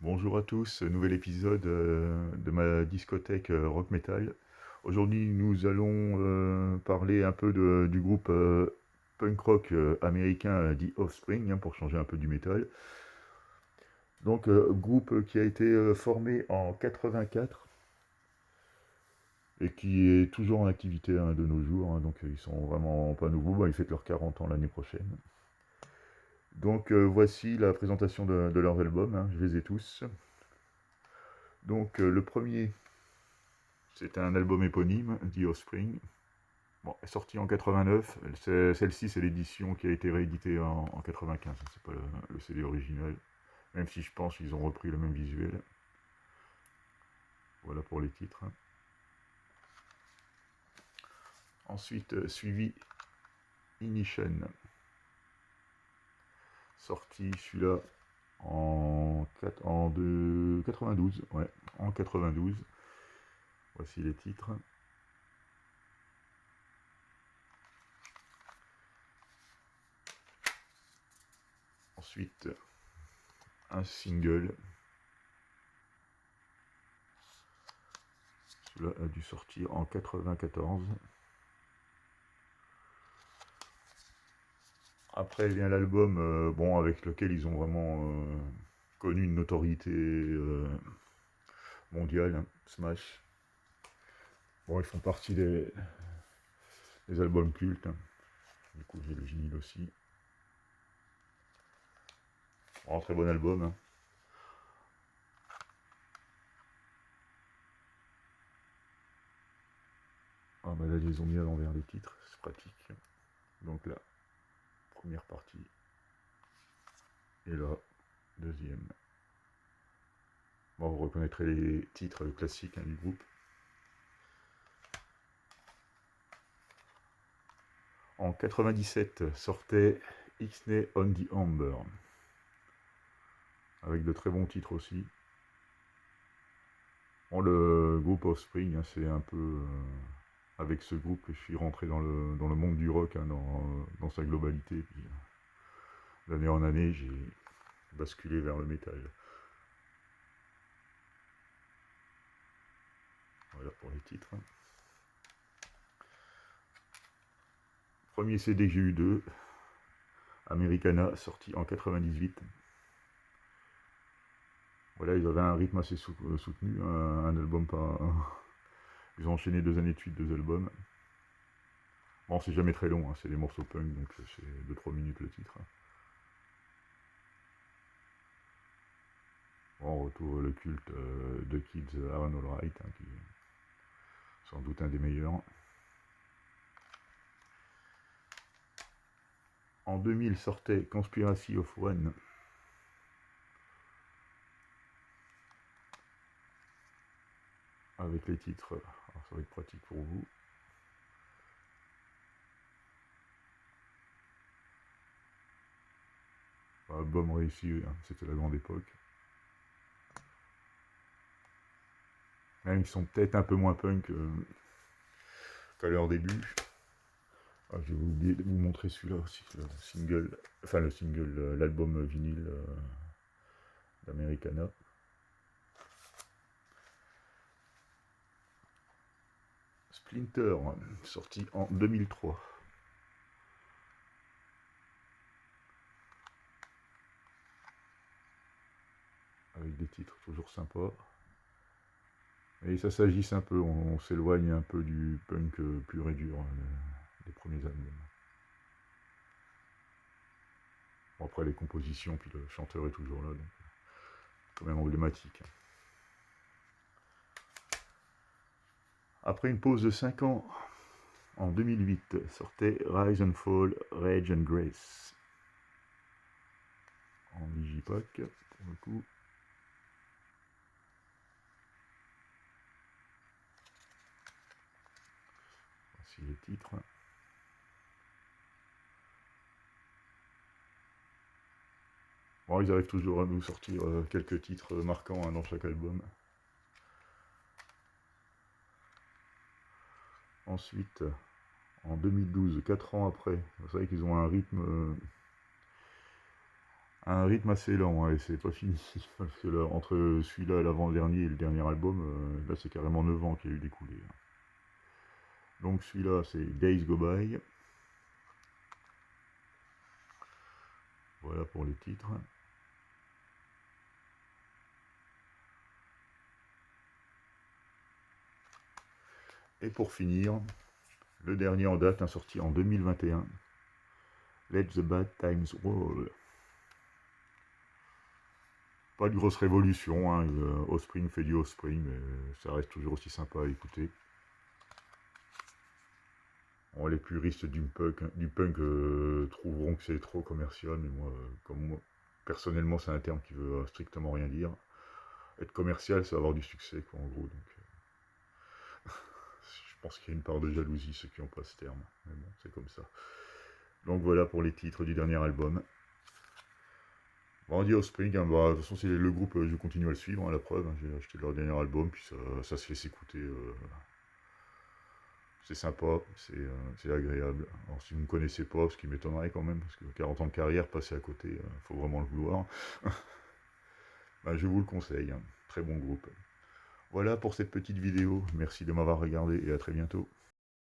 Bonjour à tous, nouvel épisode de ma discothèque rock metal. Aujourd'hui, nous allons parler un peu du groupe punk rock américain The Offspring, hein, pour changer un peu du métal. Donc, groupe qui a été formé en 84 et qui est toujours en activité, hein, de nos jours, hein, donc ils sont vraiment pas nouveaux. Bah, ils fêtent leurs 40 ans l'année prochaine. Donc, voici la présentation de leurs albums, hein, je les ai tous. Donc, le premier. C'est un album éponyme, The Offspring. Bon, sorti en 89. Celle-ci, c'est l'édition qui a été rééditée en 95. C'est pas le CD original. Même si je pense qu'ils ont repris le même visuel. Voilà pour les titres. Ensuite, suivi Ignition. Sorti celui-là en 92. Ouais, en 92. Voici les titres. Ensuite, un single. Celui-là a dû sortir en 94. Après vient l'album, bon, avec lequel ils ont vraiment connu une notoriété mondiale, hein, Smash. Bon, ils font partie des albums cultes, hein. Du coup, j'ai le vinyle aussi. Bon, très bon album, hein. Ah bah là, ils les ont mis à l'envers les titres, c'est pratique. Donc là, première partie. Et là, deuxième. Bon, vous reconnaîtrez les titres classiques, hein, du groupe. En 97 sortait Ixnay on the Amber, avec de très bons titres aussi. Bon, le groupe Offspring, hein, c'est un peu avec ce groupe que je suis rentré dans le monde du rock, hein, dans sa globalité. Puis, d'année en année, j'ai basculé vers le métal. Voilà pour les titres. Premier CD que j'ai eu d'eux, Americana, sorti en 98. Voilà, ils avaient un rythme assez soutenu, un album pas. Ils ont enchaîné 2 années de suite, 2 albums. Bon, c'est jamais très long, hein, c'est des morceaux punk, donc c'est 2-3 minutes le titre. Bon, on retrouve le culte de Kids Aaron Allwright, hein, qui est sans doute un des meilleurs. En 2000 sortait Conspiracy of One, avec les titres. Alors ça va être pratique pour vous. Album réussi, hein, c'était la grande époque. Même ils sont peut-être un peu moins punk qu'à leur début. Ah, je vais vous montrer celui-là aussi, le single, enfin le single, l'album vinyle d'Americana. Splinter, sorti en 2003. Avec des titres toujours sympas. Et ça s'agisse un peu, on s'éloigne un peu du punk pur et dur, hein, des premiers albums. Bon, après les compositions, puis le chanteur est toujours là, donc quand même emblématique. Après une pause de 5 ans, en 2008, sortait Rise and Fall, Rage and Grace. En digipack, pour le coup. Voici les titres. Bon, ils arrivent toujours à nous sortir quelques titres marquants, hein, dans chaque album. Ensuite, en 2012, 4 ans après, vous savez qu'ils ont un Un rythme assez lent, ouais, c'est pas fini. Parce que là, entre celui-là, l'avant-dernier et le dernier album, là c'est carrément 9 ans qu'il y a eu d'écoulé. Donc celui-là c'est Days Go By. Voilà pour les titres. Et pour finir, le dernier en date, sorti en 2021. Let the Bad Times Roll. Pas de grosse révolution, hein. Offspring fait du Offspring, mais ça reste toujours aussi sympa à écouter. Bon, les puristes du punk trouveront que c'est trop commercial, mais moi, personnellement, c'est un terme qui veut strictement rien dire. Être commercial, c'est avoir du succès, quoi, en gros. Donc, je pense qu'il y a une part de jalousie, ceux qui n'ont pas ce terme. Mais bon, c'est comme ça. Donc voilà pour les titres du dernier album. Bon, on dit Offspring, hein, bah, de toute façon, c'est le groupe, je continue à le suivre, hein, la preuve. Hein, j'ai acheté leur dernier album, puis ça se laisse écouter. C'est sympa, c'est agréable. Alors, si vous ne connaissez pas, ce qui m'étonnerait quand même, parce que 40 ans de carrière, passer à côté, faut vraiment le vouloir. Bah, je vous le conseille, hein. Très bon groupe. Voilà pour cette petite vidéo. Merci de m'avoir regardé et à très bientôt.